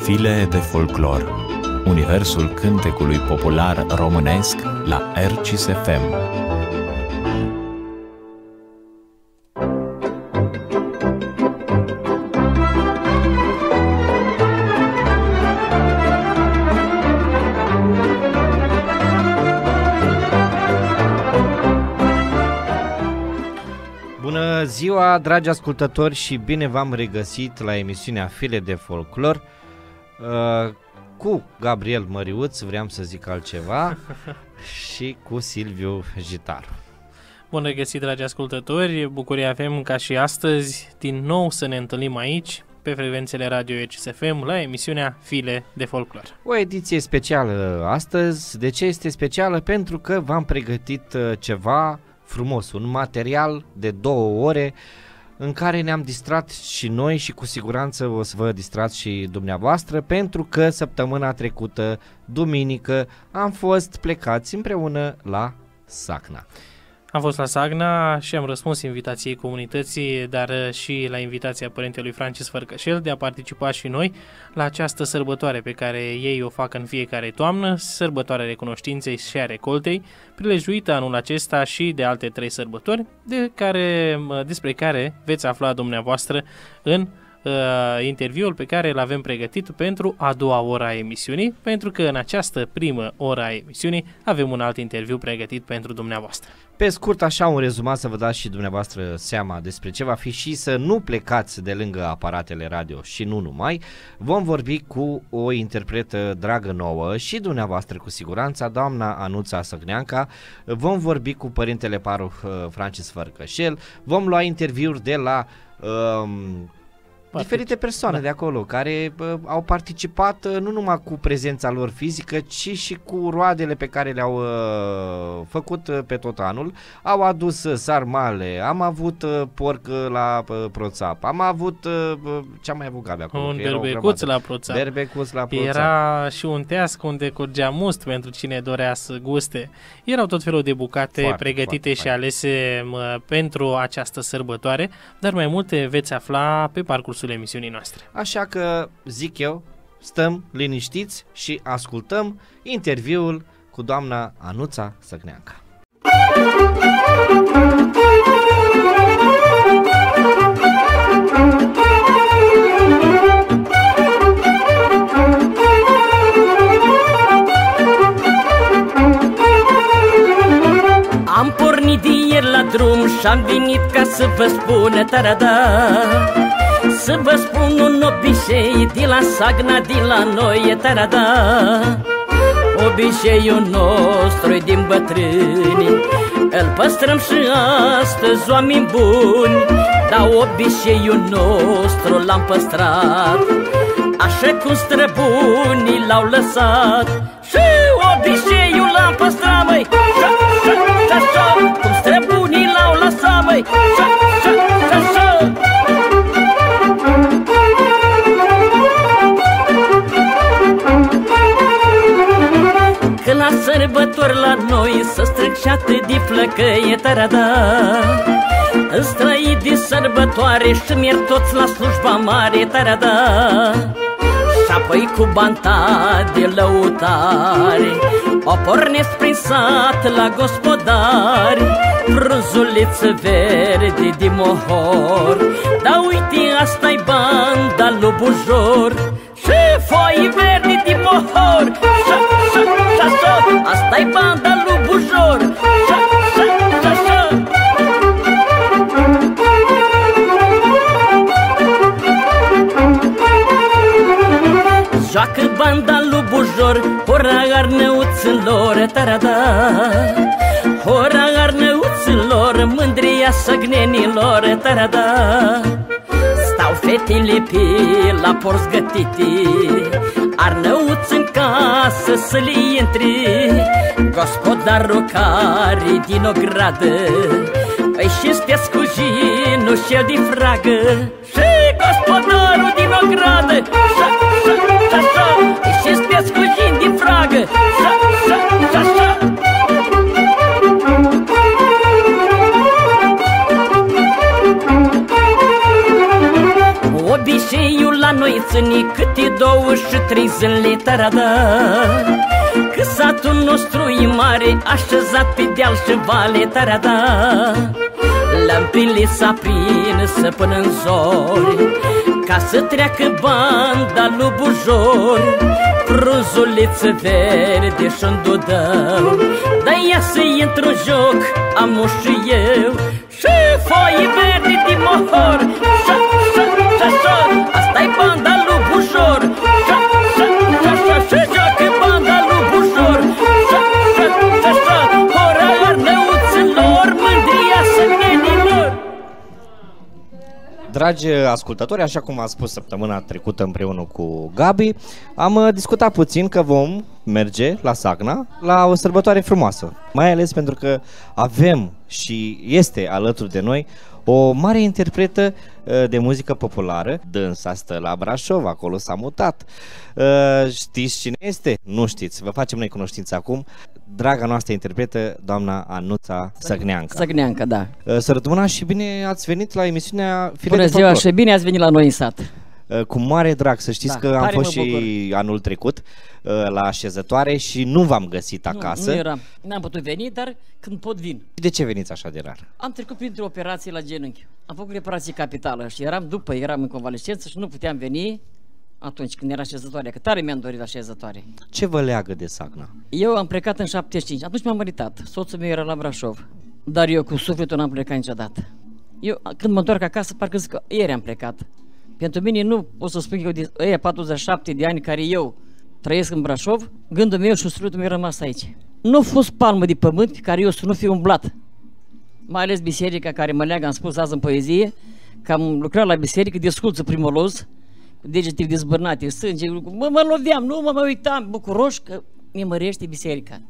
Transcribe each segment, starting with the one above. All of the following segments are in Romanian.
File de folclor. Universul cântecului popular românesc la RCS FM. Bună ziua, dragi ascultători, și bine v-am regăsit la emisiunea File de folclor cu Gabriel Măriuț, vreau să zic altceva, și cu Silviu Jitaru. Bun regăsit, dragi ascultători, bucurie avem ca și astăzi din nou să ne întâlnim aici pe frecvențele Radio RCS FM la emisiunea File de folclor. O ediție specială astăzi. De ce este specială? Pentru că v-am pregătit ceva frumos, un material de 2 ore în care ne-am distrat și noi și cu siguranță o să vă distrați și dumneavoastră, pentru că săptămâna trecută, duminică, am fost plecați împreună la Sacna. Am fost la Sacna și am răspuns invitației comunității, dar și la invitația părintelui Francis Fărcășel de a participa și noi la această sărbătoare pe care ei o fac în fiecare toamnă, sărbătoarea recunoștinței și a recoltei, prilejuită anul acesta și de alte 3 sărbători, despre care veți afla dumneavoastră în interviul pe care îl avem pregătit pentru a doua ora a emisiunii, pentru că în această primă ora a emisiunii avem un alt interviu pregătit pentru dumneavoastră. Pe scurt, așa un rezumat să vă dați și dumneavoastră seama despre ce va fi și să nu plecați de lângă aparatele radio și nu numai. Vom vorbi cu o interpretă dragă nouă și dumneavoastră cu siguranță, doamna Anuța Săgneanca. Vom vorbi cu părintele paroh Francis Fărcășel. Vom lua interviuri de la diferite persoane de acolo care au participat nu numai cu prezența lor fizică, ci și cu roadele pe care le-au făcut pe tot anul. Au adus sarmale, am avut porc la Proțap, am avut ce-am mai avut, Gabi, acolo? Un berbecuț la Proțap. Berbecuț la Proțap. Era și un teasc unde curgea must pentru cine dorea să guste. Erau tot felul de bucate pregătite și alese pentru această sărbătoare, dar mai multe veți afla pe parcursul emisiunii noastre. Așa că, zic eu, stăm liniștiți și ascultăm interviul cu doamna Anuța Săgneanca. Am pornit din ieri la drum și-am venit ca să vă spun tarada, să vă spun un obicei de la Sacna, de la noi, tarada. Obiceiul nostru din bătrâni, îl păstrăm și astăzi, oameni buni, dar obiceiul nostru l-am păstrat așa cum străbunii l-au lăsat. Și obiceiul l-am păstrat, măi, așa cum străbunii l-au lăsat, măi, așa. Că la sărbători la noi să strâng și atât de flăcăie, tarada, îți de sărbătoare și merg toți la slujba mare, tarada. Și apoi cu banta de lăutare o pornesc prin sat la gospodari, frunzuliță verde de mohor, dar uite, asta-i banda lui Bujor. Și foi verde de mohor, asta-i banda lui Bujor. Joacă banda lui Bujor, hora arnăuților, tarada, hora arnăuților, mândria săgnenilor, tarada. Stau fetele pe la porți gătite, arnăuți în casă să le intri, gospodarul care din o gradă îi șestesc cu jinul și-el de fragă. Și gospodarul din o gradă îi șestesc cu jin de fragă. Obiceiul la noi bătrâni câte 23 zile tarada. Că satul nostru e mare, așezat pe deal și vale tarada. Lămpile s-a prins până în zori, ca să treacă banda lui Bujor. Frunzuliță verde și-n dudău, dar ia să intru în joc, am și eu. Și foaie verde din mohor, șa-șa-șa-șor, asta-i banda lui Bujor. Și joacă banda lui Bujor. Șa-șa-șa-șa, ora arnăuților, mândria sănenilor. Dragi ascultători, așa cum am spus săptămâna trecută împreună cu Gabi, am discutat puțin că vom merge la Sagna la o sărbătoare frumoasă. Mai ales pentru că avem și este alături de noi o mare interpretă de muzică populară. Dânsa stă la Brașov, acolo s-a mutat. Știți cine este? Nu știți, vă facem noi cunoștință acum. Draga noastră interpretă, doamna Anuța Săgneancă. Săgneancă, da. Sărbătoare și bine ați venit la emisiunea Fire Bună de ziua Folclor. și bine ați venit la noi în sat. Cu mare drag, să știți că am fost și anul trecut la așezătoare și nu v-am găsit acasă. Nu eram, n-am putut veni, dar când pot vin. De ce veniți așa de rar? Am trecut printre operații la genunchi. Am făcut reparații capitală și eram în convalescență și nu puteam veni atunci când era așezătoarea, că tare mi-am dorit la așezătoare. Ce vă leagă de Sagna? Eu am plecat în 75, atunci m-am măritat. Soțul meu era la Brașov, dar eu cu sufletul n-am plecat niciodată. Eu când mă întorc acasă, parcă zic că ieri am plecat. Pentru mine nu pot să spun că eu de ăia 47 de ani care eu trăiesc în Brașov, gândul meu și sufletul meu rămas aici. Nu a fost palmă de pământ pe care eu să nu fiu umblat. Mai ales biserica care mă leagă, am spus azi în poezie, că am lucrat la biserică, desculță primoloz, cu degete dezbărnate, sânge, mă loveam, nu mă uitam, bucuroși că mi mărește biserica.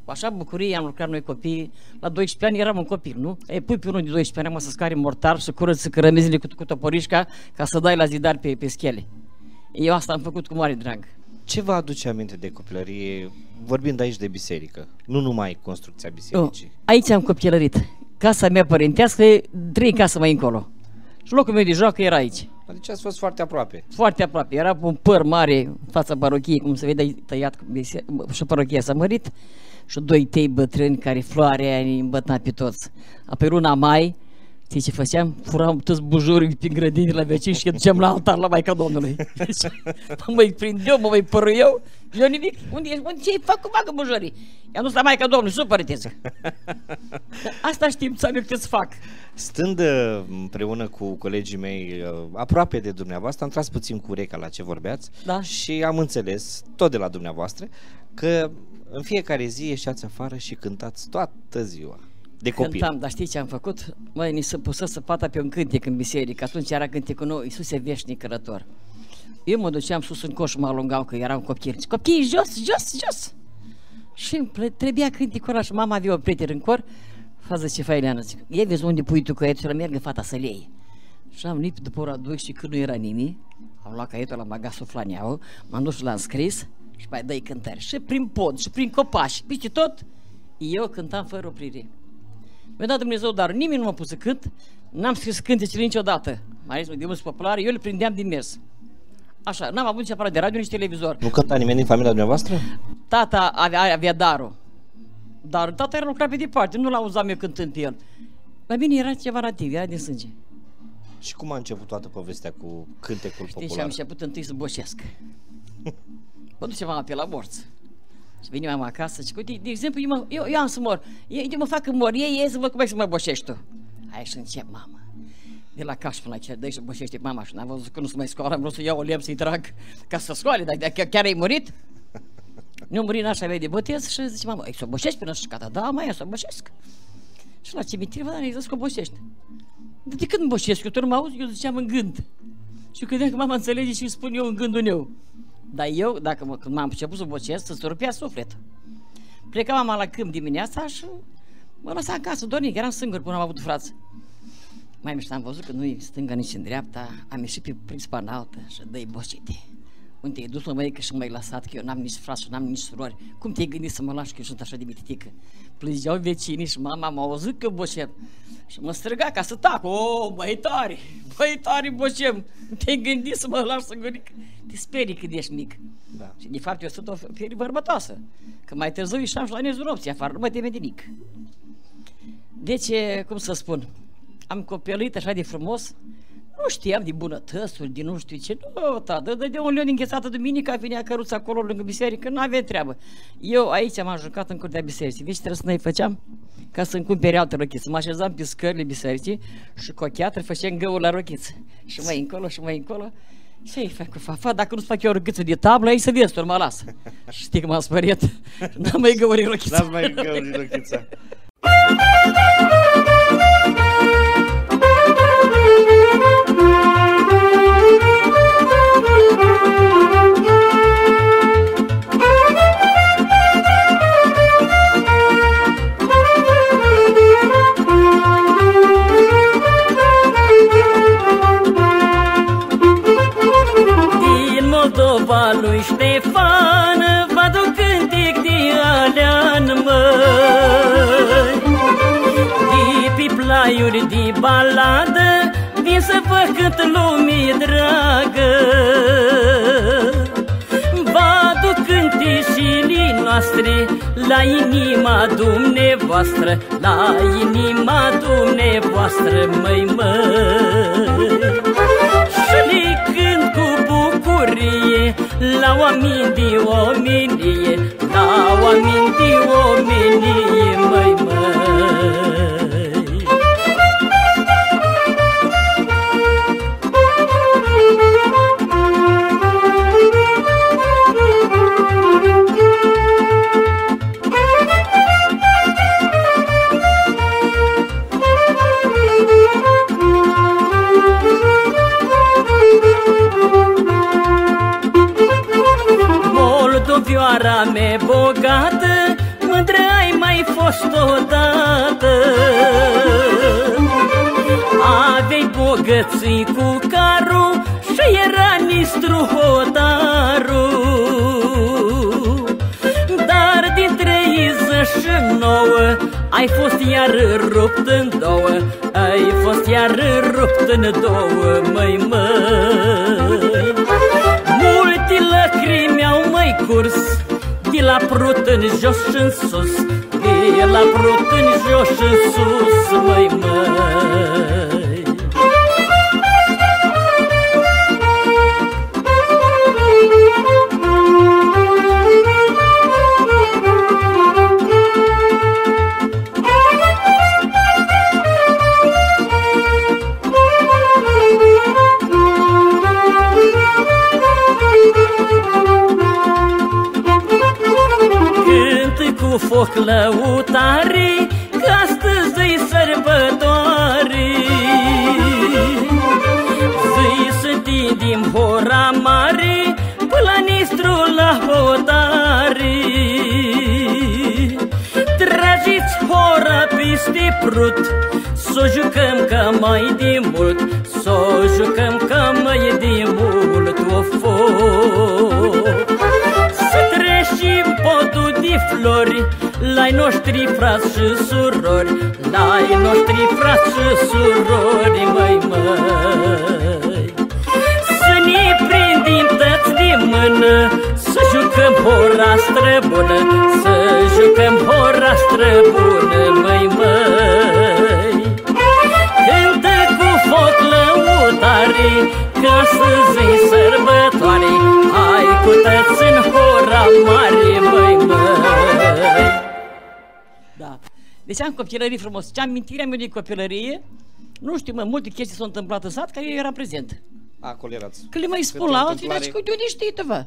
Cu așa bucurie am lucrat noi copii, la 12 ani eram un copil, nu? E, pui pe unul de 12 ani, am să scari mortar și curăță cărămizile cu toporișca ca să dai la zidar pe schele. Eu asta am făcut cu mare drag. Ce vă aduce aminte de copilărie, vorbind aici de biserică, nu numai construcția bisericii? Aici am copilărit. Casa mea părintească e 3 case mai încolo. Și locul meu de joacă era aici. Adică ați fost foarte aproape. Foarte aproape. Era un păr mare în fața parochiei, cum se vede, tăiat și parochia s-a mărit. Și 2 tei bătrâni care floarea aia ne îmbătna pe toți. Apoi luna mai, știi ce făceam? Furam toți bujurii prin grădini la vecini și îi duceam la altar la Maica Domnului. Deci, mă mai prind eu, mă mai păru eu, eu nimic. Unde ce-i fac cu bagă bujurii? I-am dus la Maica Domnului, supărăteță. Asta știm să am eu să fac. Stând împreună cu colegii mei aproape de dumneavoastră, am tras puțin cu urechea la ce vorbeați, da, și am înțeles, tot de la dumneavoastră, că în fiecare zi ieșeați afară și cântați toată ziua. De copil. Cântam, dar știi ce am făcut? Măi, ni se pusă săpata pe un cântec în biserică. Atunci era cântecul nou, Iisuse veșnic călător. Eu mă duceam sus în coș, mă alungau că eram copil. Copii, jos, jos, jos! Și trebuia cântecul ăla și mama avea o prietenă în cor. Fază ce faci, Leana, zic, ei vezi unde pui tu caietul ăla, mergă fata să-l iei. Și am lipit după ora 2 și când nu era nimic, am luat caietul la magasul Flaneau, m-am dus și l-am scris și mai dai cântări. Și prin pod, și prin copaci, peste tot, eu cântam fără oprire. Mi-a dat Dumnezeu dar nimeni nu m-a pus să cânt, n-am scris cântecele niciodată, mai ales de muzică populară, eu le prindeam din mers. Așa, n-am avut nici aparat de radio, nici televizor. Nu cânta nimeni din familia dumneavoastră? Tata avea darul, dar tata era lucrat pe departe, nu l-auzam eu cântând pe el. Mai bine era ceva nativ, era din sânge. Și cum a început toată povestea cu cântecul popular? Știi, și am început întâi să boșesc. Mă duce mama pe la morți. Și vine mama acasă și uite, de exemplu, eu am să mor. Eu mă fac că mor, ei să văd cum ai să mă boșești tu. Hai și încep, mama. De la caș până la cer, dă-i și boșește mama și n-am văzut că nu se mai scoală, am vrut să iau o lemn să-i trag ca să scoale, dar chiar ai murit? Nu-a murit nașa mea de botez și zice, mama, ai să o boșești până șcata? Da, mai, să o boșesc. Și la cimitir, vă, dar ai zis că o boșești. De când boșesc? Eu tot nu mă auzi, eu ziceam în gând. Și eu credeam că mama înțelege și îmi spun eu în gândul meu. Dar eu, când m-am început să bocesc, să-ți rupea suflet. Pleca mama la câmp dimineața și mă lăsa în casă, dornic, eram singur până am avut frați. Mai am văzut că nu-i stânga nici în dreapta, am ieșit pe principa înaltă și dă-i bocete. Unde te-ai dus, măică, și m-ai lăsat, că eu n-am nici frați și n-am nici surori. Cum te-ai gândit să mă lași, că eu sunt așa de mititică? Plângeau vecinii și mama m-a auzit că boșem. Și mă străga ca să tac. O, băi tare, boșem. Te-ai gândit să mă lași să guric? Te sperii când ești mic. Da. Și de fapt eu sunt o fere bărbătoasă. Că mai târziu ieșeam și la nezul nopții afară, nu mă teme de nic. Deci, cum să spun, am copilărit așa de frumos. Nu știam de bunătățuri, de nu știu ce. Nu, tată, de un leon înghețată duminica, venea căruța acolo lângă biserică, nu avea treabă. Eu aici m-am jucat în curtea bisericii. Vezi ce trebuie să ne făceam? Ca să-mi cumpere altă rochiță. Mă așezam pe scările bisericii și cu o cheatră făceam găul la rochiță. Și mai încolo, și mai încolo. Ce-i fac cu fafa? Dacă nu-ți fac eu o rochiță de tablă, aici să vezi, mă las. Știi că m-am spăriet. N-am mai găuri rochița. N-am mai găuri rochița. Lui Ștefan vă aduc cântec de alea-n măi, de pe plaiuri de baladă, vin să vă cânt lumii dragă. Vă aduc cântecile noastre la inima dumneavoastră, la inima dumneavoastră, măi, și le cânt cu bucurie la oameni de omenie, la oameni de omenie, măi. Moldovioara mea bogată, mândră ai mai fost odată. Avei bogății cu carul și era nistru hotarul. Dar din 39 ai fost iar rupt în două, ai fost iar rupt în două, măi. Multe lacrimi au mai curs, de la prut în jos și în sus, de la prut în jos și în sus, măi. Cu foc lăutare, că astăzi-i sărbătoare. Zi să tindim hora mare, până la nistru la hotare. Tragiți hora peste prut, s-o jucăm ca mai de mult, s-o jucăm ca mai de mult, o foc. Să treci podul de flori, la-i noștri frați și surori, la-i noștri frați și surori, măi. Să ne prindim tăți de mână, să jucăm hora străbună, să jucăm hora străbună, măi. Cântă cu foc lăutare, că astăzi-i sărbătoare, hai cu tăți în hora mare, măi. Da. Deci am copilărie frumos. Ce amintirea mea de copilărie, nu știu, multe chestii s-au întâmplat în sat, că eu eram prezent. Acolo erați. Că le mai spun la alții, dar de unde știi, vă?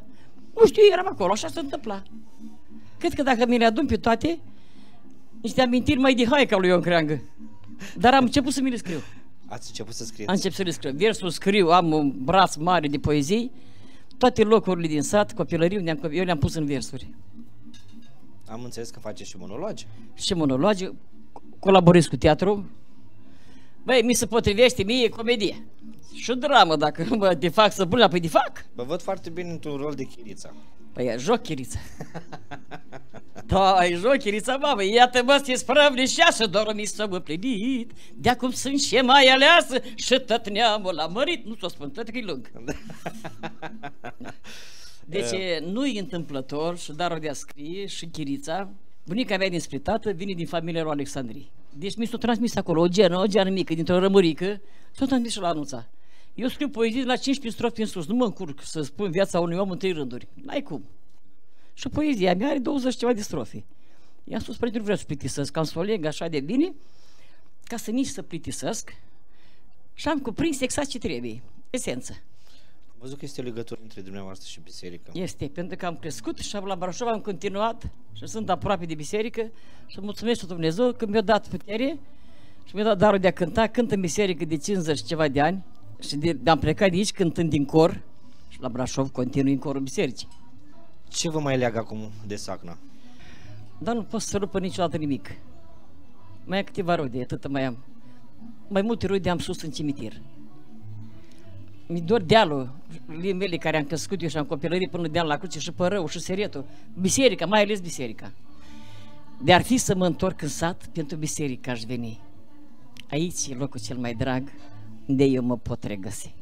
Nu știu, eram acolo, așa se întâmpla. Cred că dacă mi le adun pe toate, niște amintiri mai de haica lui Ion Creangă. Dar am început să mi le scriu. Ați început să scrieți? Am început să le scriu. Versul scriu, am un braț mare de poezii. Toate locurile din sat, copilării, eu le-am pus în versuri. Am înțeles că faceți și monologi. Și monologi, colaborez cu teatru. Băi, mi se potrivește mie comedie. Și dramă, dacă mă defac să pun, apoi defac. Vă văd foarte bine într-un rol de Chirița. Păi joc Chirița. Da, joc Chirița, mamă, iată mă, ți-e sprăvnișeasă, dormi să mă plinit, de-acum sunt și mai aleasă și tot neamul a mărit. Nu ți-o spun, tot că-i lung. Deci nu-i întâmplător și darul de a scrie și Chirița. Bunica mea din Spritată vine din familia lui Alexandrii. Deci mi s-a transmis acolo o geană mică, dintr-o rămărică, s-a transmis și la Anuța. Eu scriu poezii la 15 strofe în sus, nu mă încurc să spun viața unui om în 3 rânduri. N-ai cum. Și poezia mea are 20 ceva de strofe. I-am spus, părinte, nu vreau să plictisesc, am să o leg așa de bine, ca să nici să plictisesc. Și am cuprins exact ce trebuie, esență. Am văzut că este o legătură între dumneavoastră și biserică. Este, pentru că am crescut și la Brașov am continuat și sunt aproape de biserică și mulțumesc lui Dumnezeu că mi-a dat putere și mi-a dat darul de a cânta. Cânt în biserică de 50 și ceva de ani și am plecat de aici cântând din cor și la Brașov continui în corul bisericii. Ce vă mai leagă acum de Sacna? Dar nu pot să rupă niciodată nimic. Mai am câteva rude, atât mai am. Mai multe rude am sus în cimitir. Mi dor dealul mele care am crescut eu și am copilărit până deal la Cruce și Părău și Seretul. Biserica, mai ales biserica. De ar fi să mă întorc în sat, pentru biserică aș veni. Aici e locul cel mai drag, unde eu mă pot regăsi.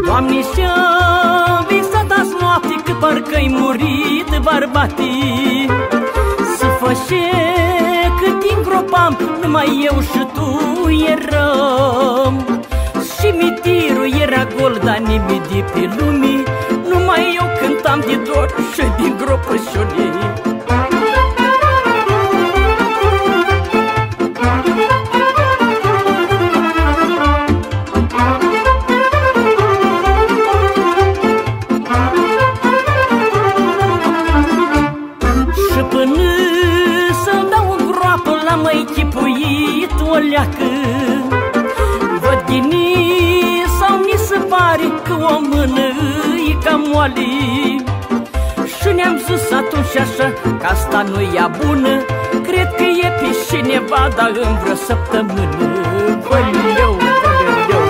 Doamne, și-am visat azi noapte că parcă-i murit bărbatii. Se fășe cât îngropam, numai eu și tu eram. Și mitirul era gol, dar nimeni de pe lume, numai eu cântam de dor și din gropășunii. Văd ghinii sau mi se pare că o mână e cam moale. Și ne-am zis atunci așa că asta nu e bună. Cred că e pe cineva, dar în vreo săptămână. Văleu, văleu.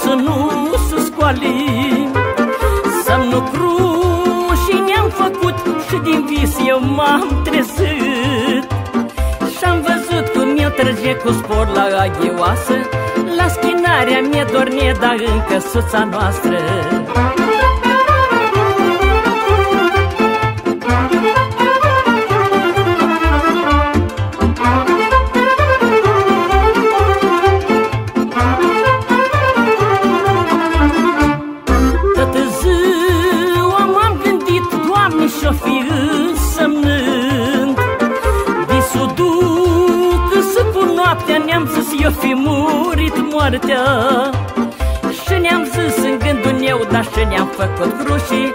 Să nu se scoale, să-mi nu rușine-am făcut și din vis eu m-am trezit. Și-am văzut cum el trăge cu spor la aghioasă, la schinarea mie dormie, dar în căsuța noastră. Și-o fi însemnând visul duc să cu noaptea, ne-am zis eu fi murit moartea. Și ne-am zis în gândul meu, dar și ne-am făcut grușii,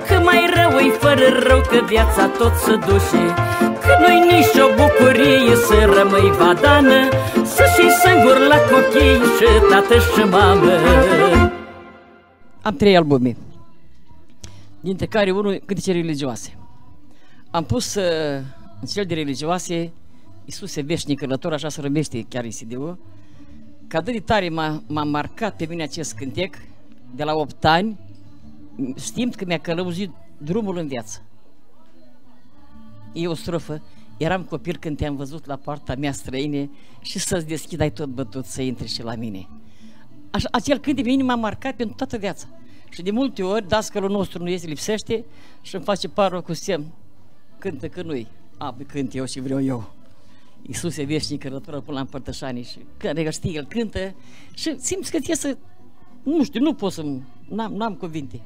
că mai rău-i fără rău, că viața tot se duce. Că nu-i nici o bucurie să rămâi vadană, să știi singur la copii și tată și mamă. Am 3 albume, dintre care unul cântece religioase. Am pus în cel de religioase Iisuse veșnic călător, așa se numește chiar în CD-ul, că atât de tare m-a marcat pe mine acest cântec de la 8 ani, știind că mi-a călăuzit drumul în viață. E o strofă: eram copil când te-am văzut la poarta mea străine și să-ți deschid ai tot bătut să intri și la mine. Acel cântec pe mine m-a marcat pentru toată viața. Și de multe ori dascălul nostru nu iese, lipsește și îmi face parul cu semn: cântă că nu-i. Păi cânt eu și vreau eu. Iisuse veșnic călător până la împărtășanii. Și care știe, el cântă și simți că trebuie să, nu știu, nu pot să, n-am cuvinte.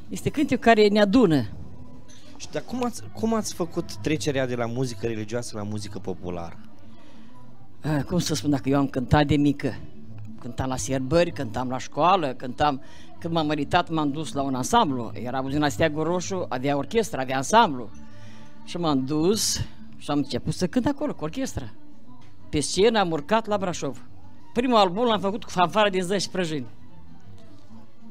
Este cântec care ne adună. Și dar cum ați făcut trecerea de la muzică religioasă la muzică populară? Cum să spun, dacă eu am cântat de mică, Cântam la sierbări, cântam la școală, cântam... Când m-am măritat, m-am dus la un ansamblu. Era Uzina Steagul Roșu, avea orchestră, avea ansamblu. Și m-am dus și am început să cânt acolo cu orchestra. Pe scenă am urcat la Brașov. Primul album l-am făcut cu fanfara din Zăni și Prăjini.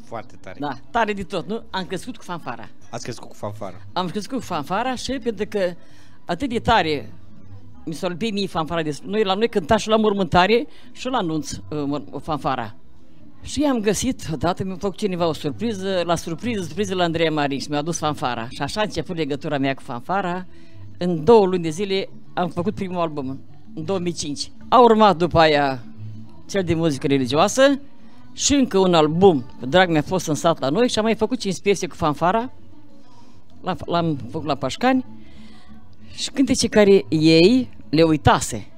Foarte tare. Da, tare de tot, nu? Am crescut cu fanfara. Ați crescut cu fanfara. Am crescut cu fanfara și pentru că atât de tare mi s-a lipit mie fanfara de... La noi cânta și la mormântare și la anunț fanfara. Și am găsit, odată mi-a făcut cineva o surpriză la Andreea Marin și mi-a adus fanfara. Și așa a început legătura mea cu fanfara. În 2 luni de zile am făcut primul album, în 2005. A urmat după aia cel de muzică religioasă și încă un album, cu drag mi-a fost în sat la noi și am mai făcut 5 piese cu fanfara. L-am făcut la Pașcani și cântece care ei le uitase.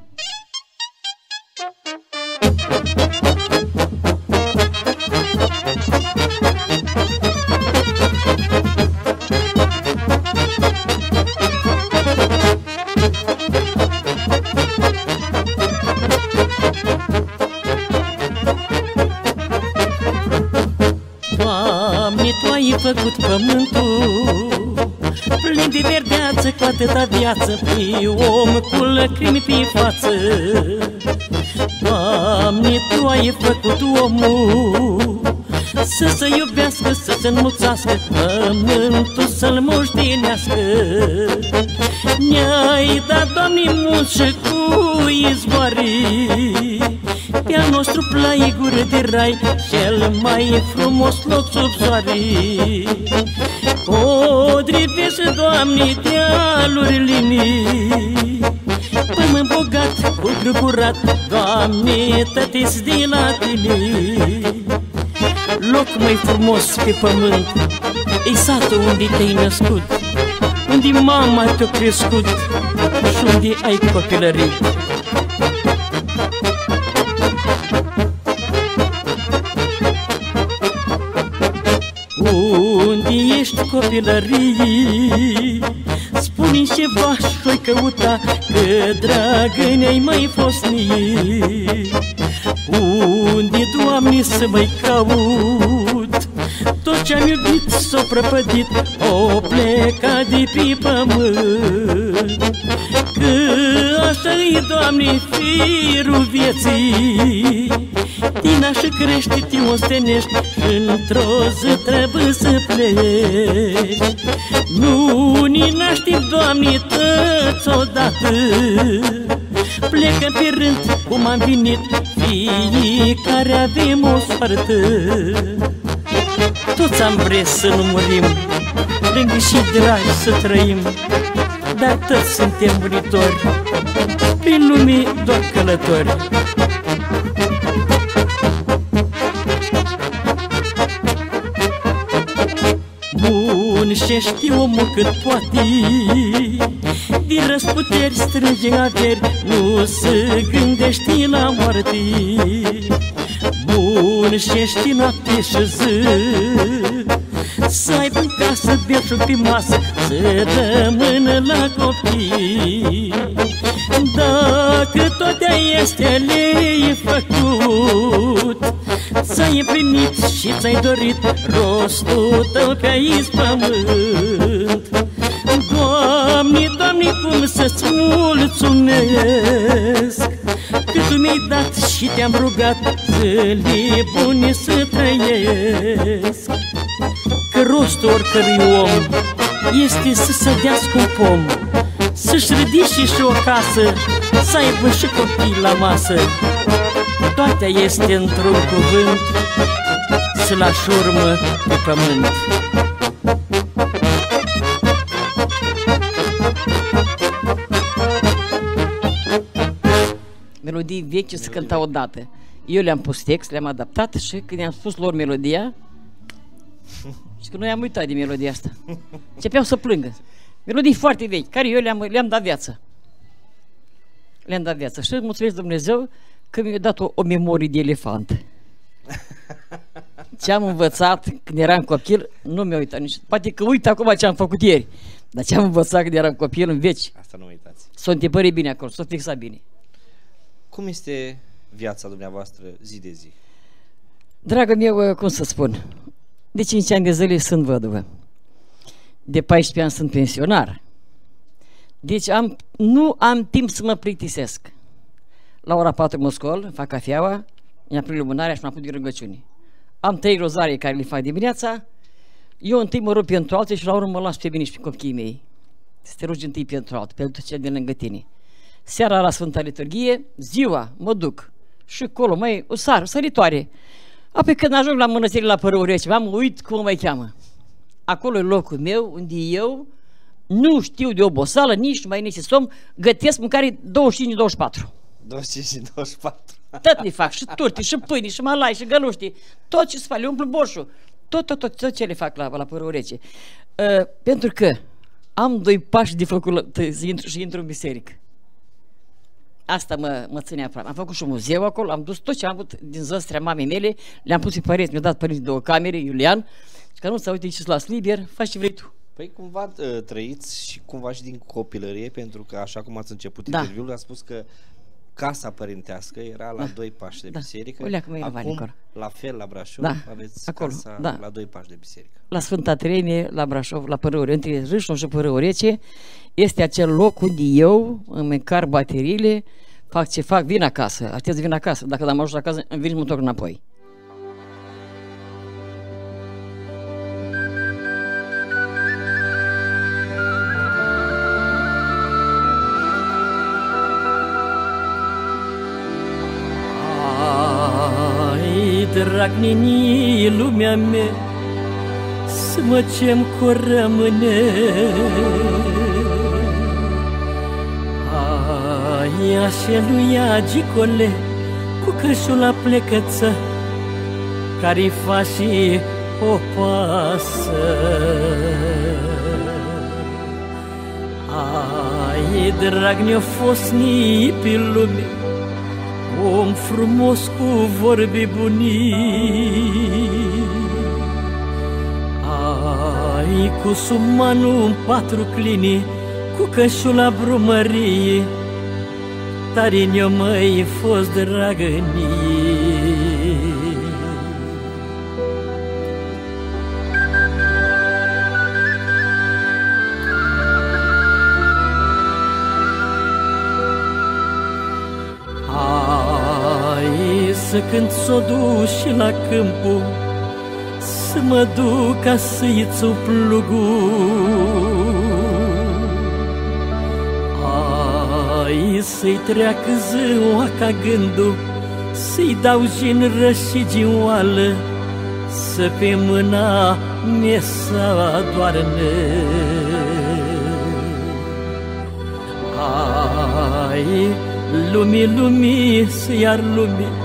Doamne, Tu ai făcut pământul plin de verdeață, cu atâta viață, pe om cu lacrimi pe față. Doamne, Tu ai făcut omul să se iubească, să se înmulțească, pământul să-l moștenească. Ne-ai dat, Doamne, mult și cu izvoare, pe-al nostru plai gură de rai, cel mai frumos loc sub soare. Potrivește, Doamne, dealurile mii, pământ bogat, cu grâu curat, Doamne, tătiți din la Tine. Loc mai frumos pe pământ e satul unde te-ai născut, unde mama te-a crescut și unde ai copilărit. Unde ești copilării, spune-mi ceva și-o-i căuta, că dragă ne-ai mai fost mie. Unde, Doamne, să mai caut, tot ce-am iubit s-o prăpădit, o pleca de pe pământ. Că așa-i, Doamne, firul vieții, din așa crește, te ostenești, într-o zi trebuie să pleci. Nu ne naștem, Doamne, toți odată, plecăm pe rând cum am venit, fiecare avem o soartă. Toți am vrea să nu murim, lângă și dragi să trăim, dar toți suntem muritori, prin lume doar călători. Bun și știu omul cât poate, din răsputeri strânge averi, nu se gândește la moarte. Bun și știi noapte și zi, să aibă în casă belșug pe masă, să rămână la copii. Dacă toate astea le-ai făcut, ți-ai împlinit și ți-ai dorit rostul tău pe aici pământ. Doamne, Doamne, cum să-ți mulțumesc, că Tu mi-ai dat și te-am rugat zile bune să trăiesc. Că rostul oricărui om este să sădească un pom, să-și ridice și o casă, să aibă și copii la masă. Toate este într-un cuvânt, să lași urmă pe pământ. Melodii vechi se cânta odată. Eu le-am pus text, le-am adaptat și când i-am spus lor melodia, și că noi am uitat de melodia asta, începeau să plângă. Melodii foarte vechi, care eu le-am dat viață. Le-am dat viață și mulțumesc Dumnezeu că mi-a dat o memorie de elefant. Ce am învățat când eram copil, nu mi-a uitat nici. Poate că uit acum ce am făcut ieri, dar ce am învățat când eram copil în veci, Asta nu uitați. s-o întipărit bine acolo, s-o fixa bine. Cum este viața dumneavoastră zi de zi? Dragă meu, cum să spun, de 5 ani de zile sunt văduvă. De 14 ani sunt pensionar. Deci nu am timp să mă plictisesc. La ora 4 mă scol, fac cafeaua, mi-am prin lumânarea și mă apuc de rugăciune. Am 3 rozarii care le fac dimineața, eu întâi mă rog pentru alții și la urmă mă las pe mine și pe copiii mei. Să te rogi întâi pentru alții, pentru cel din lângă tine. Seara la Sfânta Liturghie, ziua mă duc și acolo mai o săritoare. Apoi când ajung la mănăstire la Părâul Rece, mă uit cum mă cheamă. Acolo e locul meu unde eu nu știu de oboseală, nici mai nici somn, gătesc mâncare 25-24. 25-24. Tot le fac, și turte, și pâine, și malai, și găluști, tot ce se face, le umplu borșul, tot ce le fac la Părâul Rece. Pentru că am 2 pași de făcut să intru în biserică. Asta mă ține aproape. Am făcut și un muzeu acolo, am dus tot ce am avut din zăstrea mamei mele, le-am pus pe părinți, mi-a dat părinții 2 camere, Iulian, și că nu să uite și las liber, faci ce vrei tu. Păi cumva trăiți și cumva și din copilărie, pentru că așa cum ați început interviul, a spus că casa părintească era la 2 pași de biserică. Acum, la fel la Brașov, aveți acolo, casa la 2 pași de biserică. La Sfânta Treime, la Brașov, la Părâul, între Râșnov și Părâul Rece, este acel loc unde eu îmi încar bateriile, fac ce fac, vin acasă, aștept vin acasă. Dacă am ajuns acasă, îmi vin și mă întorc înapoi. Drag nini, lumea mea, să mă cem cu rămâne. Ai, așa nu ia gicole, cu cășula plecăță, care-i fa și o pasă. Ai, drag, ne-o fost ni pe lume, om frumos cu vorbe bunii. Ai, cu sumanul în 4 clinii, cu cășula brumărie, tare ne-o măi fost dragănie. Să cânt s-o duși la câmpul, să mă duc ca să-i țu plugul. Ai, să-i treacă ziua ca gândul, să-i dau jinră și gioală, să pe mâna mea să doarnă. Ai, lumii, să iar lumii,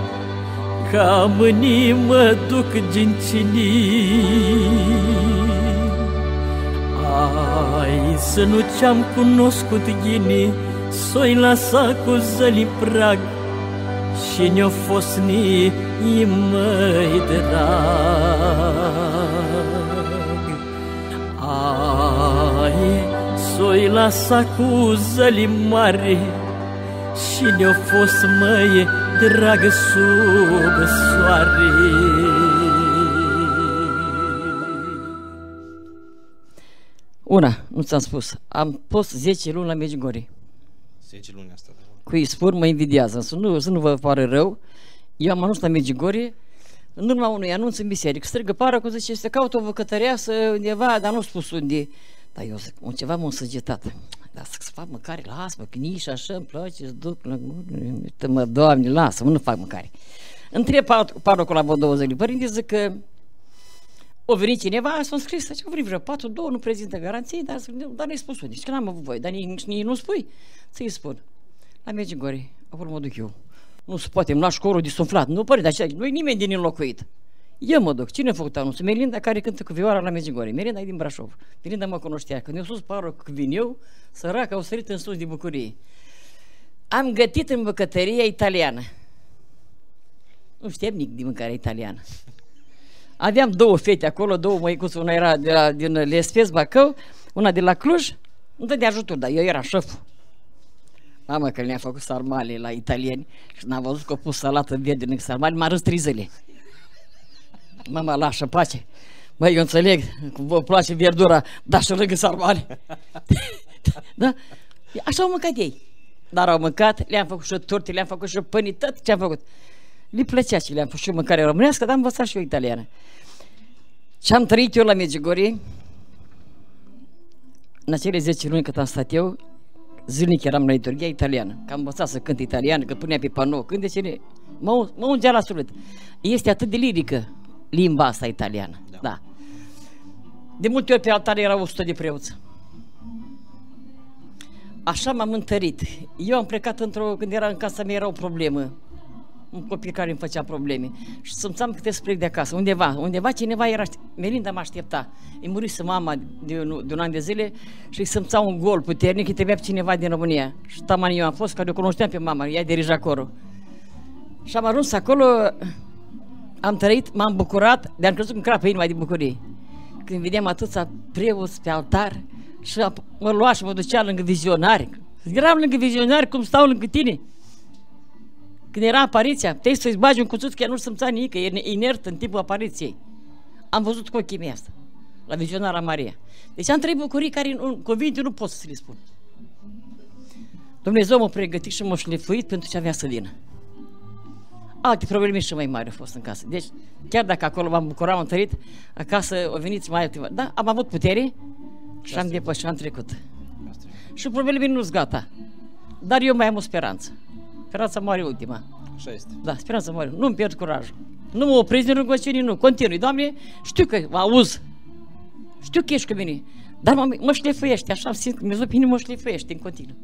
ca mâinii mă duc gincinii. Ai, să nu ce-am cunoscut ghinii, s-o-i lăsa cu zăli prag, și ne-o fost ni măi drag. Ai, s-o-i lăsa cu zăli mari, și ne-o fost măi dragă sub soare. Una, nu ți-am spus, am fost 10 luni la Medjugorje. 10 luni asta. Cui spun, mă invidiază, să nu vă pare rău. Eu am ajuns la Medjugorje în urma unui anunț în biserică. Strigă pară, zice, se caută o văcătăreasă undeva, dar nu spus unde. Dar eu zic, ceva m-a săgetat. Dar să fac mâncare, lasă-mă, că nici așa îmi place, îți duc la mă, Doamne, lasă-mă, nu fac mâncare. Întreb parocul la 2 zile, părinte, zic că o venit cineva, s-a scris, zice, au venit vreo 4-2, nu prezintă garanții, dar ne-ai spus unde, zice că n-am avut voie, dar nici nu spui, ți-i spun. La Medjugorje, acolo mă duc eu. Nu se poate, îmi lași corul disumflat, nu părinte, dar nu-i nimeni din înlocuit. Eu mă duc, cine a făcut anunțul? Melinda, care cântă cu vioara la Medjugorje. Melinda e din Brașov. Melinda mă cunoștea. Când eu sus parul că vin eu, săraca au sărit în sus de bucurie. Am gătit în bucătăria italiană. Nu știam nimic de mâncare italiană. Aveam 2 fete acolo, 2 măicuțe, una era din Lespes, Bacău, una de la Cluj, îmi dă de ajutor, dar eu eram șeful. Mamă, că le-a făcut sarmale la italieni și n-am văzut că a pus salată verde în sarmale, m-a râs 3 zile. Mama, lasă, pace. Băi, eu înțeleg, vă place verdura, dar și lângă sarmale. Da? Așa au mâncat ei. Dar au mâncat, le-am făcut și torte, le-am făcut și pâini, tot ce am făcut. Le plăcea și le-am făcut și mâncare românească, dar am învățat și eu italiană. Ce am trăit eu la Medjugorje, în acele 10 luni cât am stat eu, zilnic eram la liturghia italiană, că am învățat să cânt italian, că punea pe panou cântecele, mă ungea la suflet. Este atât de lirică limba asta italiană, da. De multe ori pe altar erau 100 de preoți. Așa m-am întărit. Eu am plecat când era în casa mea, era o problemă. Un copil care îmi făcea probleme. Și simțeam că trebuie să plec de acasă. Undeva cineva era, Melinda mă aștepta. Îi murise mama de un an de zile și îi simțea un gol puternic, îi trebuia pe cineva din România. Și taman eu am fost, că eu cunoșteam pe mama, ea dirija acolo. Și am ajuns acolo, am trăit, m-am bucurat, de-am crezut că crapă inima de bucurie. Când vedeam atâția preoți pe altar și mă lua și mă ducea lângă vizionari. Eram lângă vizionari cum stau lângă tine. Când era apariția, puteai să-i bagi un cuțit că ea nu simțea nimic, că e inert în timpul apariției. Am văzut cu ochii mei asta, la vizionara Maria. Deci am trei bucurii care în cuvinte nu pot să le spun. Dumnezeu m-a pregătit și m-a șlefuit pentru ce avea să vină. Alte probleme și mai mari au fost în casă. Deci, chiar dacă acolo m-am bucurat, am întărit, acasă au venit mai alte. Da, am avut putere și am depășit, am trecut. Și problemele nu-s gata. Dar eu mai am o speranță. Speranța moare ultima. Așa este. Da, speranța moare. Nu-mi pierd curajul. Nu mă opresc din rugăciune, nu. Continui. Doamne, știu că mă auzi. Știu că ești cu mine. Dar mă șlefuiește. Așa simt că Dumnezeu pe mine mă șlefuiește în continuu.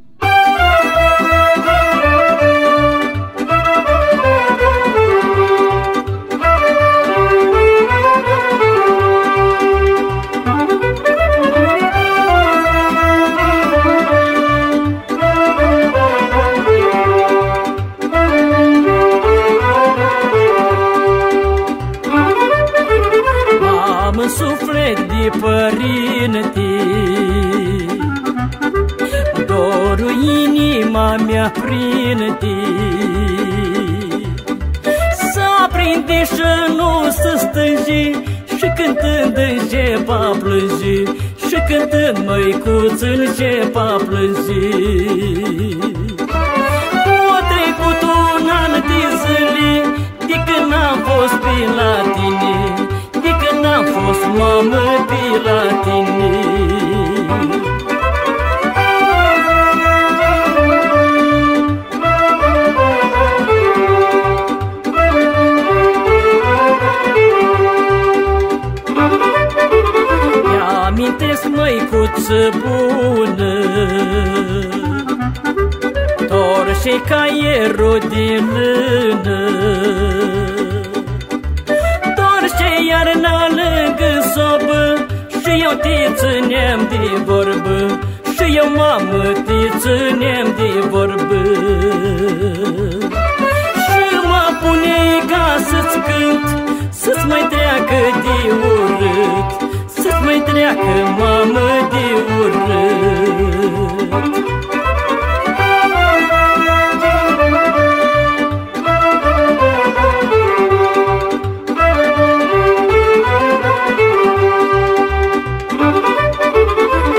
Am suflet de părinte, dorul inima mea prinde, să aprinde și nu să stânge, și cântând începa plânge, și cântând măicuț începa plânge. O trecut un an de zile de când n-am fost pe la tine, de când n-am fost mamă pe la tine. Mi-amintesc, măicuță bună, torșe caierul de lână, torșe iarna lângă sobă, și eu te țineam de vorbă, și eu, mamă, te țineam de vorbă. Și mă pune ca să-ți cânt, să-ți mai treacă de urât, să-ți mai treacă, mamă, de urât.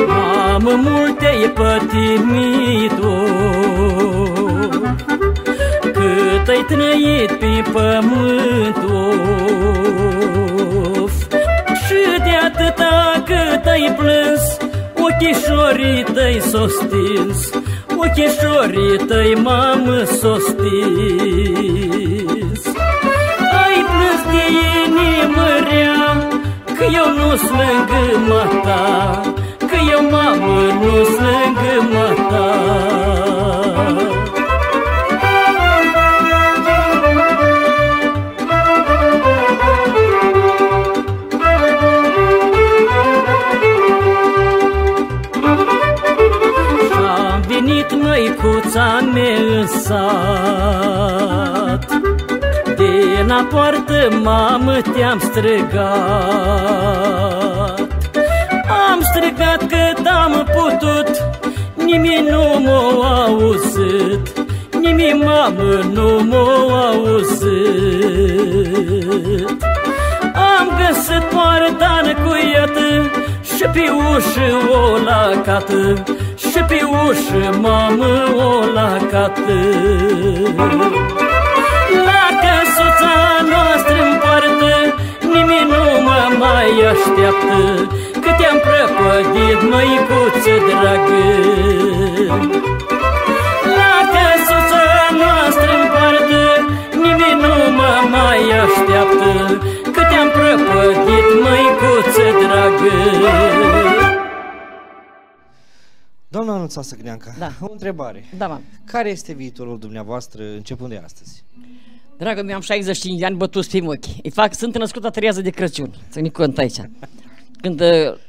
Mamă, mult te-ai pătimit-o, cât ai trăit pe pământ-o, și de atâta cât ai plâns, ochișorii tăi s-o stins, ochișorii tăi, mamă, s-o stins. Ai plâns de inimă rea, că eu nu-s lângă mata, că eu, mamă, nu-s lângă mata. Și-am venit, măicuța mea, în sat, de la poartă, mamă, te-am strigat. Am strigat cât am putut, nimeni nu m-a auzit, nimeni, mamă, nu m-a auzit. găsătoare, dar cu iată, și pe ușă o lacată, și pe ușă, mamă, o lacată. La căsuța noastră în poartă, nimeni nu mă mai așteaptă, că te-am prăpădit, măicuță dragă. La căsuța noastră în poartă, nimeni nu mă mai așteaptă, că te-am prăpădit, măicuță dragă. Doamna Anuța Săgneanca, Da. o întrebare. Da, mam. Care este viitorul dumneavoastră începând de astăzi? Dragă meu, am 65 de ani bătuți pe ochi. Sunt născută trează de Crăciun. Ține cont aici. Când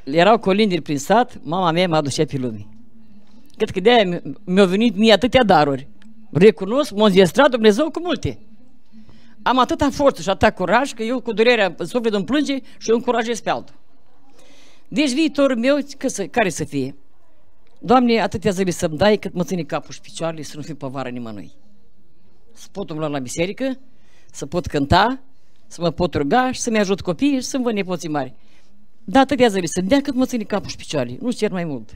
erau colindiri prin sat, mama mea m-a ducea pe lume. Cred că de-aia mi-au venit mie atâtea daruri. Recunosc, m-a înzestrat Dumnezeu cu multe. Am atâta forță și atâta curaj că eu cu durerea în suflet îmi plânge și eu încurajez pe altul. Deci viitorul meu, care să fie? Doamne, atâtea zile să-mi dai cât mă ține capul și picioarele să nu fiu povară nimănui. Să pot umbla la biserică, să pot cânta, să mă pot ruga și să-mi ajut copiii și să-mi văd nepoții mari. Da, atâtea zile să-mi dea cât mă ține capul și picioarele, nu cer mai mult.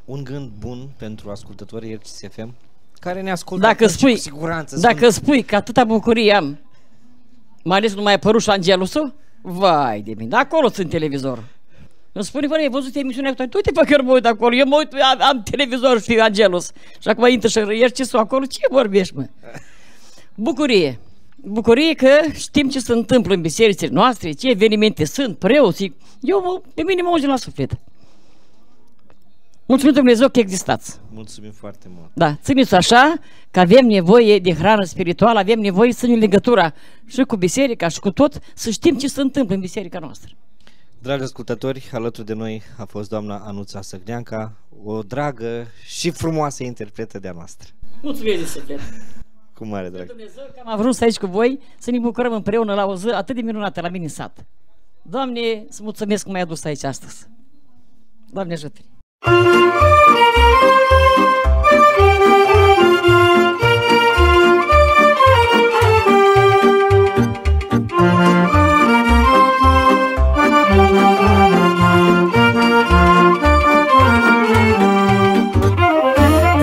Un gând bun pentru ascultătorii RCS FM care ne ascultă cu siguranță. Dacă spui că atâta bucurie am, mai ales nu mai apărut și Angelusul, vai de mine, acolo sunt televizorul. Îmi spune, bă, ai văzut emisiunea actuală? Uite, pe că eu mă uit acolo, eu mă uit, am televizor și Angelus. Și acum intră și RCS-ul acolo, ce vorbești, mă? Bucurie. Bucurie că știm ce se întâmplă în bisericile noastre, ce evenimente sunt, preoții. Pe mine mă auzi la suflet. Mulțumim Dumnezeu că existați. Mulțumim foarte mult. Da, țineți așa că avem nevoie de hrană spirituală, avem nevoie să ne legătura și cu biserica și cu tot, să știm ce se întâmplă în biserica noastră. Dragi ascultători, alături de noi a fost doamna Anuța Săgneanca, o dragă și frumoasă interpretă de-a noastră. Mulțumim de suflet. Cu mare drag. Dumnezeu că am vrut să aici cu voi, să ne bucurăm împreună la o zi atât de minunată la mine în sat. Doamne, să mulțumesc că m-ai adus aici astăzi. Doamne ajută-ne!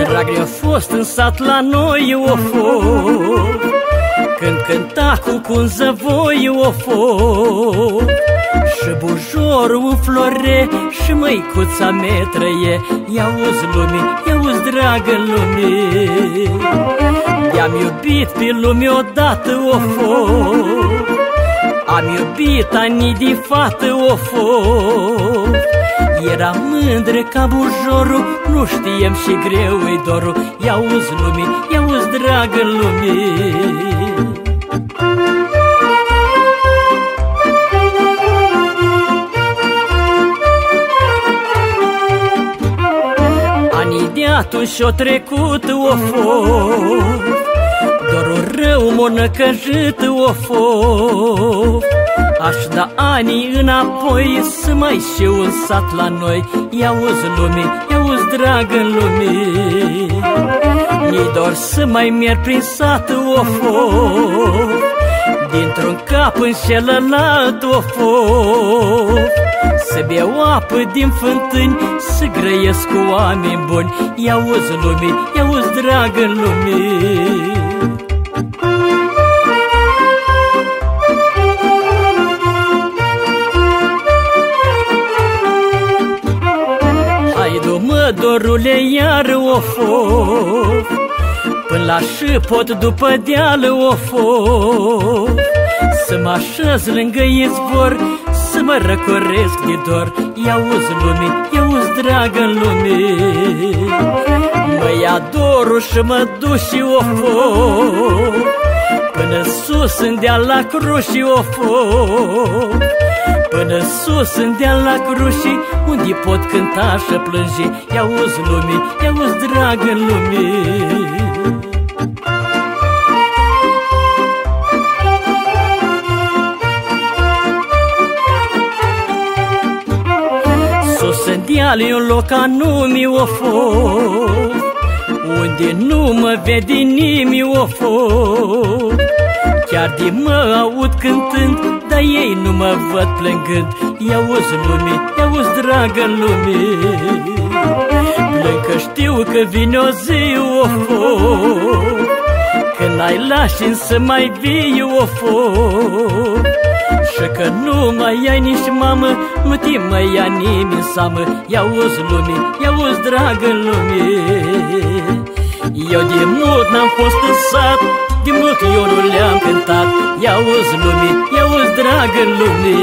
Drag, eu fost în sat la noi, o fost, când cânta cu cunzăvoi, o fost, și bujorul înflore și măicuța mea trăie. Ia-uzi lume, ia-uzi dragă lume, i-am iubit pe lume odată, o fost, am iubit ani de fată, o fost. Era mândră ca bujorul, nu știem și greu-i dorul. Ia-uzi lume, ia-uzi dragă lume. Anii de atunci și-o trecut, o fost, dorul rău m-o năcăjit, o fost. Aș da anii înapoi să mai știu un sat la noi. Ia-uzi lume, ia-uzi dragă lume, mi-i dor să mai merg prin sat, o fost, dintr-un cap în celălalt, o fost, să beau apă din fântâni, să grăiesc cu oameni buni. Ia-uzi lume, ia-uzi dragă lume. Dorule, iar o fost, până la șipot după deal, o fost, să mă așez lângă izvor, să mă răcoresc de dor. Ia-uzi lume, ia-uzi dragă lume, mă ia dorul și mă duci, o fost, până sus în deal la cruși, o fost, până sus în deal la cruși, unde pot cânta și plânge. Ia-uzi lume, ia-uzi dragă lume. Sus în deal e un loc anume, o fost, unde nu mă vede nimeni, o fost, chiar de mă aud cântând, la ei nu mă văd plângând. I-auzi lume, i-auzi dragă lume, plâng că știu că vine o zi, of, când ai lași însă mai vii, of, și că nu mai ai nici mamă, nu te mai ia nimeni seamă. I-auzi lume, i-auzi dragă lume, eu de mult n-am fost în sat, de mult eu nu le-am cântat. I-auzi lume, i-auzi dragă lume.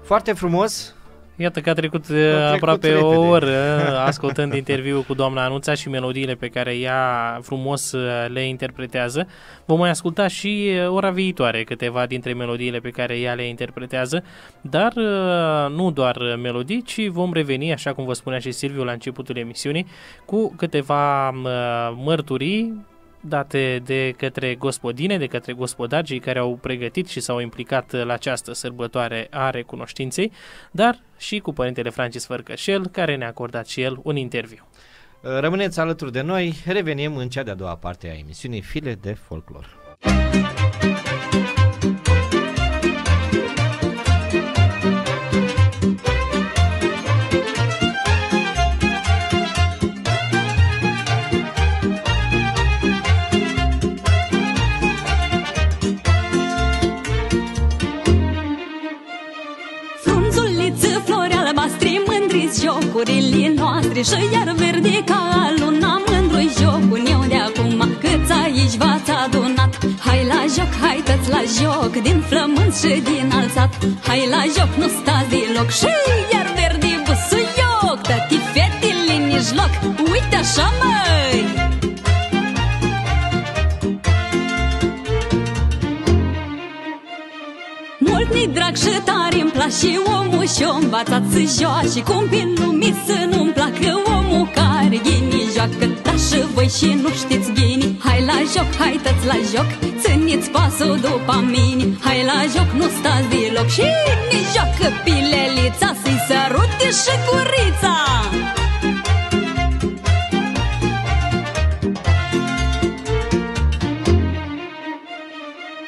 Foarte frumos. Iată că a trecut aproape repede. o oră ascultând interviul cu doamna Anuța și melodiile pe care ea frumos le interpretează. Vom mai asculta și ora viitoare câteva dintre melodiile pe care ea le interpretează, dar nu doar melodii, ci vom reveni, așa cum vă spunea și Silviu la începutul emisiunii, cu câteva mărturii date de către gospodine, de către gospodari, cei care au pregătit și s-au implicat la această sărbătoare a recunoștinței, dar și cu părintele Francis Fărcășel, care ne-a acordat și el un interviu. Rămâneți alături de noi, revenim în cea de-a doua parte a emisiunii File de Folclor. Jocurile noastre și iar verde ca luna, mândru-i jocul eu de acum, câți aici v-ați adunat. Hai la joc, hai-ți la joc, din flământ și din alțat. Hai la joc, nu stați deloc, și iar verde busuioc, tăti fetele în mijloc, uite așa măi! Mult mi drag și tare îmi place omul și-o învațat să joace, cum pe lumii să nu-mi placă omul care ghini joacă. Dar și voi și nu știți ghini, hai la joc, hai-ți la joc, țineți pasul după mine. Hai la joc, nu stați deloc, și ne joacă pilelița, să-i sărute și gurița.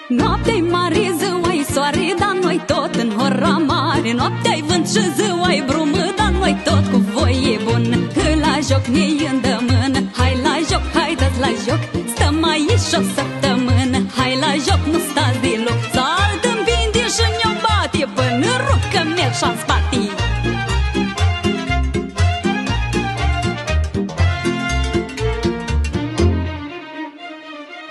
Noaptea-i mare, ziua-i soare, dar noi tot în hora mare. Noaptea-i vânt și ziua-i brumă, dar noi tot cu voie bună. Că la joc ne îndemână, hai la joc, hai-ți la joc, stăm aici o săptămână. Hai la joc, nu stați deloc, să-altă împinde și ne-o bate, până rup că merg și-am spate.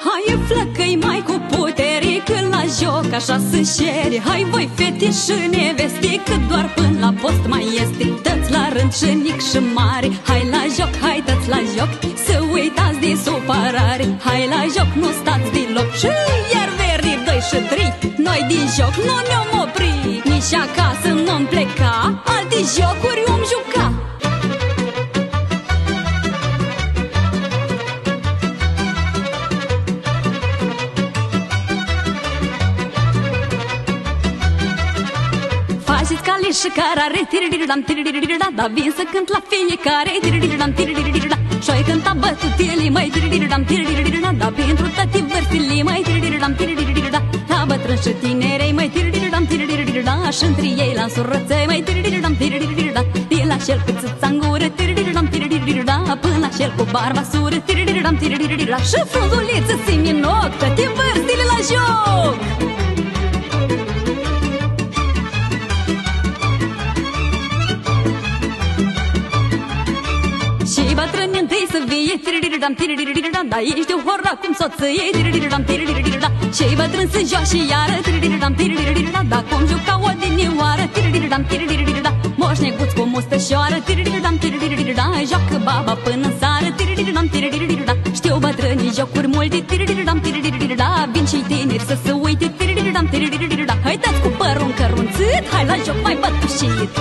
Hai flăcăi mai cu putere, că la joc așa se șere. Hai voi fete și neveste, că doar până la post mai este. Dă-ți la rând și mic și mare, hai la joc, hai-ți la joc, să uitați de supărare. Hai la joc, nu stați deloc, și iar verde 2 și 3, noi din joc nu ne-om opri. Nici acasă nu-mi pleca, alte jocuri om juca. Faceți cale și carare, tiriridam, tiriridam, dar vin să cânt la fiecare, tiriridam, tiriridam. Și-oi cânta bătutele, mai tiriridam, tiriridam, dar pentru toate vârstele, mai tiriridam, tiriridam. La bătrân și tinerei, mai tiriridam, tiriridam, și între ei la însurăței, mai tiriridam, tiriridam. De la cel cu țâța în gură, tiriridam, tiriridam, până la cel cu barba sură, tiriridam, tiriridam. Și frunzuliță ține în ochi, toate vârstele la joc. Și bătrâni întâi să vie, tiriridam, tiriridam, dar ești o hora cum soție, tiriridam, tiriridam. Și bătrâni să joace iară, tiriridam, tiriridam, dar cum jucau odinioară, tiriridam, tiriridam. Moș neguț cu mustășoară, tiriridam, tiriridam, joacă baba până în sară, tiriridam, tiriridam. Știu bătrânii jocuri multe, tiriridam, tiriridam, vin și tineri să se uite, tiriridam, tiriridam. Hai dați cu părul încărunțit, hai la joc mai bătușit.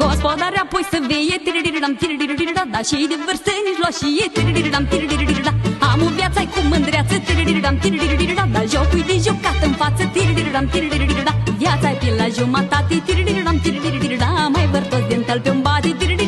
Gospodarea apoi să vie, tiriridam, tiriridam, dar și de vârstă mijloșie, tiriridam, tiriridam. Am o viață-i cu mândreață, tiriridam, tiriridam, dar jocul-i de jucat în față, tiriridam, tiriridam. jumătate, tiridiridam, tiridiridida, mai văr toți din tăl pe-un bate, tiridiridam.